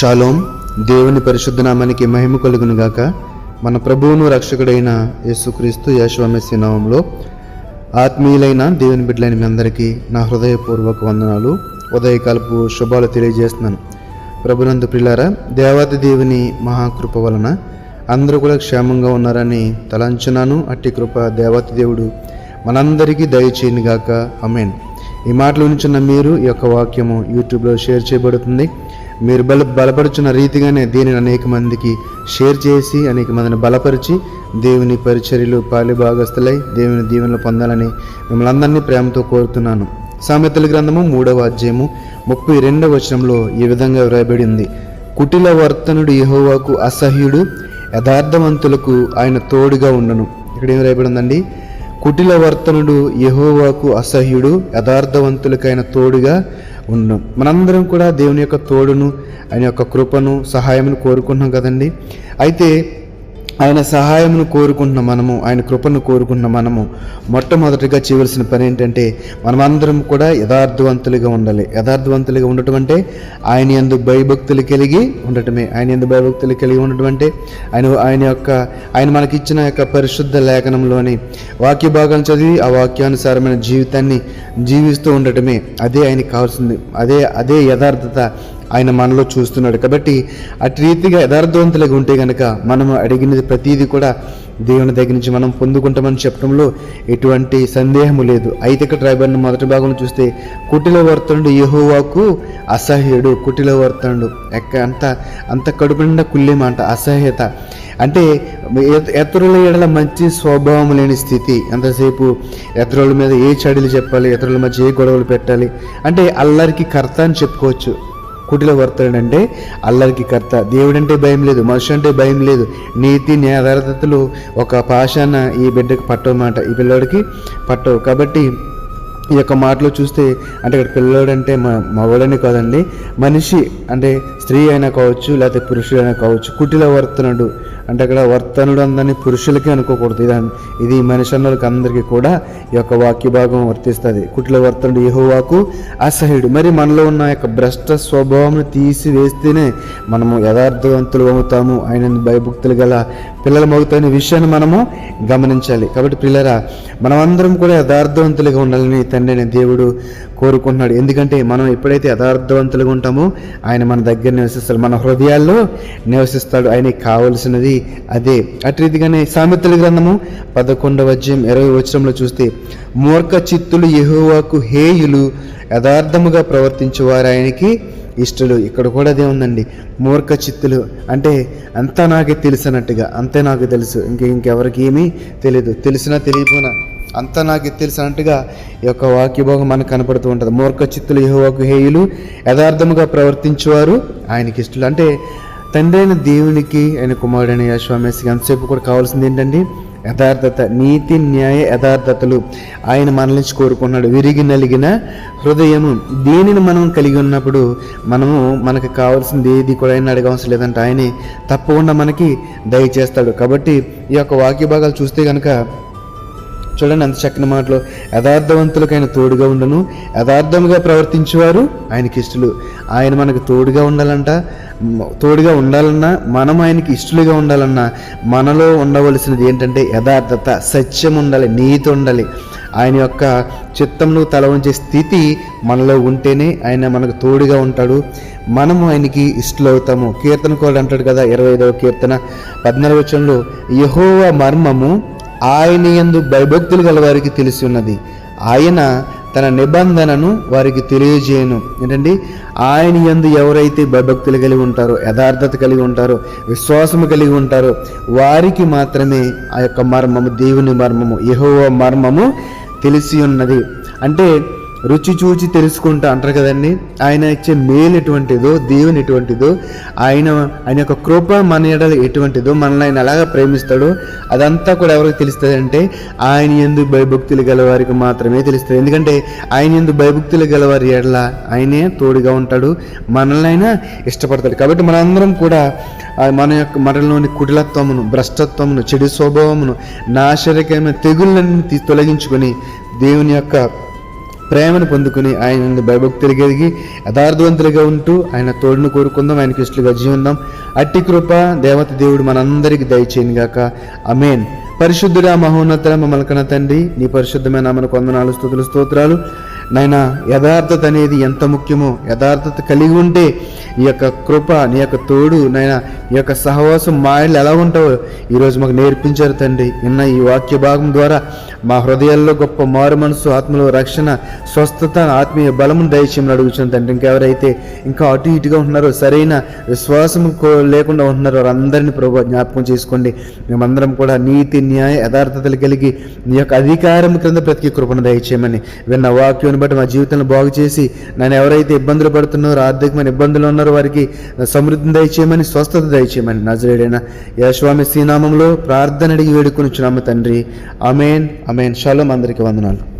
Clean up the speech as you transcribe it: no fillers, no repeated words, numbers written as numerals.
Shalom. దేవుని పరిశుద్ధ నామానికి మహిమ కలుగును గాక. మన ప్రభువును రక్షకుడైన యేసుక్రీస్తు యెహోవా మెస్సీ నామములో ఆత్మీయులైన దేవుని బిడ్డలైన మీ అందరికీ నా హృదయపూర్వక వందనాలు, ఉదయకాలపు శుభాలు తెలియజేస్తున్నాను. ప్రభునందు ప్రియులారా, దేవాది దేవుని మహాకృప వలన అందరూ కూడా క్షేమంగా ఉన్నారని తలంచున్నాను. అట్టి కృప దేవాతి దేవుడు మనందరికీ దయచేయను గాక. ఆమేన్. ఈ మాటలు వినిచున్న మీరు ఈ యొక్క వాక్యము యూట్యూబ్లో షేర్ చేయబడుతుంది. మీరు బలపరుచున్న రీతిగానే దీనిని అనేక మందికి షేర్ చేసి అనేక మందిని బలపరిచి దేవుని పరిచర్యలు పాలిభాగస్తులై దేవుని దీవెనలు పొందాలని మిమ్మల్ని అందరినీ ప్రేమతో కోరుతున్నాను. సామెతల గ్రంథము 3వ అధ్యాయము 32వ వచనంలో ఈ విధంగా వ్రాయబడింది: కుటిల వర్తనుడు యెహోవాకు అసహ్యుడు, యథార్థవంతులకు ఆయన తోడుగా ఉండను. ఇక్కడ ఏం రాయబడిందండి? కుటిల వర్తనుడు యెహోవాకు అసహ్యుడు, యథార్థవంతులకు ఆయన తోడుగా ఉండు. మనందరం కూడా దేవుని యొక్క తోడును, ఆయన యొక్క కృపను, సహాయమును కోరుకుంటున్నాం కదండి. అయితే ఆయన సహాయమును కోరుకుంటున్న మనము, ఆయన కృపను కోరుకుంటున్న మనము మొట్టమొదటిగా చేయవలసిన పని ఏంటంటే మనమందరం కూడా యథార్థవంతులుగా ఉండాలి. యథార్థవంతులుగా ఉండటం అంటే ఆయన యందు భయభక్తులు కలిగి ఉండటమే. ఆయన యందు భయభక్తులు కలిగి ఉండటం అంటే ఆయన మనకిచ్చిన యొక్క పరిశుద్ధ లేఖనంలోని వాక్య భాగాన్ని చదివి ఆ వాక్యానుసారమైన జీవితాన్ని జీవిస్తూ ఉండటమే. అదే ఆయనకి కావాల్సింది. అదే యథార్థత ఆయన మనలో చూస్తున్నాడు. కాబట్టి అటు రీతిగా యథార్థవంతులుగా ఉంటే కనుక మనము అడిగినది ప్రతీది కూడా దేవుని దగ్గర నుంచి మనం పొందుకుంటామని చెప్పడంలో ఎటువంటి సందేహము లేదు. అయితే ఇక్కడ రాయబడిన మొదటి భాగంలో చూస్తే కుటిల వర్తనుడు యెహోవాకు అసహ్యుడు. కుటిల వర్తనుడు అంత కడుపు నిండా కుళ్ళేమాట, అసహ్యత అంటే ఇతరుల ఎడల మంచి స్వభావం లేని స్థితి. ఎంతసేపు ఇతరుల మీద ఏ చడిలు చెప్పాలి, ఇతరుల మధ్య ఏ గొడవలు పెట్టాలి అంటే అల్లరికి కర్త అని చెప్పుకోవచ్చు. కుటిల వర్తనుడు అంటే అల్లరికి కర్త. దేవుడంటే భయం లేదు, మనుషులు అంటే భయం లేదు. నీతి న్యాయధారతలు ఒక పాషాన ఈ బిడ్డకి పట్టవన్నమాట, ఈ పిల్లోడికి పట్టవు. కాబట్టి ఈ యొక్క మాటలో చూస్తే అంటే ఇక్కడ పిల్లోడు అంటే మగవాడని కాదండి, మనిషి అంటే స్త్రీ అయినా కావచ్చు, లేకపోతే పురుషుడైనా కావచ్చు. కుటిల వర్తనుడు అంటే అక్కడ వర్తనుడు అందరినీ పురుషులకి అనుకోకూడదు. ఇది మనిషి అన్నలకు అందరికీ కూడా ఈ యొక్క వాక్య భాగం వర్తిస్తుంది. కుటిల వర్తనుడు యెహోవాకు అసహ్యుడు. మరి మనలో ఉన్న యొక్క భ్రష్ట స్వభావం తీసివేస్తేనే మనము యథార్థవంతులు అవుతాము, ఆయన భయభక్తులు గల పిల్లలు అవుతాయనే విషయాన్ని మనము గమనించాలి. కాబట్టి పిల్లరా, మనమందరం కూడా యథార్థవంతులుగా ఉండాలని తండ్రి అనే దేవుడు కోరుకుంటున్నాడు. ఎందుకంటే మనం ఎప్పుడైతే యథార్థవంతులుగా ఉంటామో ఆయన మన దగ్గర నివసిస్తాడు, మన హృదయాల్లో నివసిస్తాడు. ఆయనకి కావలసినది అదే. అటు రీతిగానే సామెతల గ్రంథము 11వ అధ్యాయం 20వ వచనంలో చూస్తే మూర్ఖ చిత్తులు యెహోవాకు హేయులు, యథార్థముగా ప్రవర్తించేవారు ఆయనకి ఇష్టలు. ఇక్కడ కూడా అదే ఉందండి. మూర్ఖ చిత్తులు అంటే అంతా నాకే తెలుసు అన్నట్టుగా, అంతే నాకు తెలుసు, ఇంకెవరికి ఏమీ తెలియదు, తెలిసినా తెలియపోయినా అంతా నాకు తెలుసు అన్నట్టుగా ఈ యొక్క వాక్యభాగం మనకు కనపడుతూ ఉంటుంది. మూర్ఖ చిత్తులు యెహోవాకు హేయులు, యథార్థముగా ప్రవర్తించేవారు ఆయనకి ఇష్టలు. అంటే తండ్రి అయిన దేవునికి, ఆయన కుమారుడైన యెహోవా మెస్సీకి అంతసేపు కూడా కావాల్సింది ఏంటండి? యథార్థత, నీతి న్యాయ యథార్థతలు ఆయన మన నుంచి కోరుకున్నాడు. విరిగి నలిగిన హృదయము, దీనిని మనం కలిగి ఉన్నప్పుడు మనకు కావాల్సింది ఏది కూడా ఆయన అడగవలసిన లేదంటే ఆయనే తప్పకుండా మనకి దయచేస్తాడు. కాబట్టి ఈ యొక్క వాక్య భాగాలు చూస్తే కనుక చూడండి, అంత చక్కని మాటలు. యథార్థవంతులకు ఆయన తోడుగా ఉండను, యథార్థముగా ప్రవర్తించేవారు ఆయనకి ఇష్టలు. ఆయన మనకు తోడుగా ఉండాలన్నా మనం ఆయనకి ఇష్టలుగా ఉండాలన్నా మనలో ఉండవలసినది ఏంటంటే యథార్థత, సత్యం ఉండాలి, నీతి ఉండాలి. ఆయన యొక్క చిత్తంలో తల ఉంచే స్థితి మనలో ఉంటేనే ఆయన మనకు తోడుగా ఉంటాడు, మనము ఆయనకి ఇష్టలు అవుతాము. కీర్తన కూడా అంటాడు కదా, 25వ కీర్తన 14వ వచనంలో యెహోవా మర్మము ఆయన యందు భయభక్తులు గల వారికి తెలిసి ఉన్నది, ఆయన తన నిబంధనను వారికి తెలియజేయను. ఏంటండి? ఆయన యందు ఎవరైతే భయభక్తులు కలిగి ఉంటారో, యథార్థత కలిగి ఉంటారో, విశ్వాసము కలిగి ఉంటారో వారికి మాత్రమే ఆ యొక్క మర్మము, దేవుని మర్మము, యెహోవా మర్మము తెలిసి ఉన్నది. అంటే రుచి చూచి తెలుసుకుంటా అంటారు కదండి. ఆయన ఇచ్చే మేలు ఎటువంటిదో, దేవుని ఎటువంటిదో, ఆయన యొక్క కృప మన ఎడల ఎటువంటిదో, మనల్ని ఆయన ఎలాగ ప్రేమిస్తాడో అదంతా కూడా ఎవరికి తెలుస్తుంది అంటే ఆయన యందు భయభక్తులు గలవారికి మాత్రమే తెలుస్తుంది. ఎందుకంటే ఆయన యందు భయభక్తులు గలవారి ఎడల ఆయనే తోడుగా ఉంటాడు, మనల్ని ఆయన ఇష్టపడతాడు. కాబట్టి మనందరం కూడా మనలోని కుటిలత్వమును, భ్రష్టత్వమును, చెడు స్వభావమును, నాశనకమైన తెగుళ్ళని తొలగించుకొని దేవుని యొక్క ప్రేమను పొందుకుని ఆయన భయభక్తులు కలిగి యథార్థవంతులుగా ఉంటూ ఆయన తోడును కోరుకుందాం, ఆయనకి ఇష్టలుగా జీవిద్దాం. అట్టి కృప దేవత దేవుడు మనందరికీ దయచేయను గాక. ఆమేన్. పరిశుద్ధుడా మహోన్నత మమ్మల్ని కన్న తండ్రి, నీ పరిశుద్ధమైన నామమునకు వందనాలు, స్తుతులు, స్తోత్రాలు. నాయన యథార్థత అనేది ఎంత ముఖ్యమో, యథార్థత కలిగి ఉంటే ఈ యొక్క కృప, నీ యొక్క తోడు, నాయన ఈ యొక్క సహవాసం మాయలు ఎలా ఉంటావో ఈరోజు మాకు నేర్పించారు తండ్రి. నిన్న ఈ వాక్య భాగం ద్వారా మా హృదయాల్లో గొప్ప మారు మనసు, ఆత్మలో రక్షణ, స్వస్థత, ఆత్మీయ బలమును దయచేయమని అడుగుచున్నాను తండ్రి. ఇంకెవరైతే ఇంకా అటు ఇటుగా ఉంటున్నారో, సరైన విశ్వాసం లేకుండా ఉంటున్నారో వారందరినీ ప్రభు జ్ఞాపకం చేసుకోండి. మేమందరం కూడా నీతి, న్యాయ, యథార్థతలు కలిగి నీ యొక్క అధికారం క్రింద బ్రతికే కృపను దయచేయమని విన్న వాక్యం బట్టి మా జీవితాలను బాగు చేసి, నన్ను ఎవరైతే ఇబ్బందులు పడుతున్నారో, ఆర్థికమైన ఇబ్బందులు ఉన్నారో వారికి సమృద్ధిని దయచేయమని, స్వస్థత దయచేయమని నజరేయుడైన యేసు మెస్సీ నామములో ప్రార్థన అడిగి వేడుకొనుచున్నాము తండ్రి. ఆమేన్. ఆమేన్. షలోమ్. అందరికీ వందనాలు.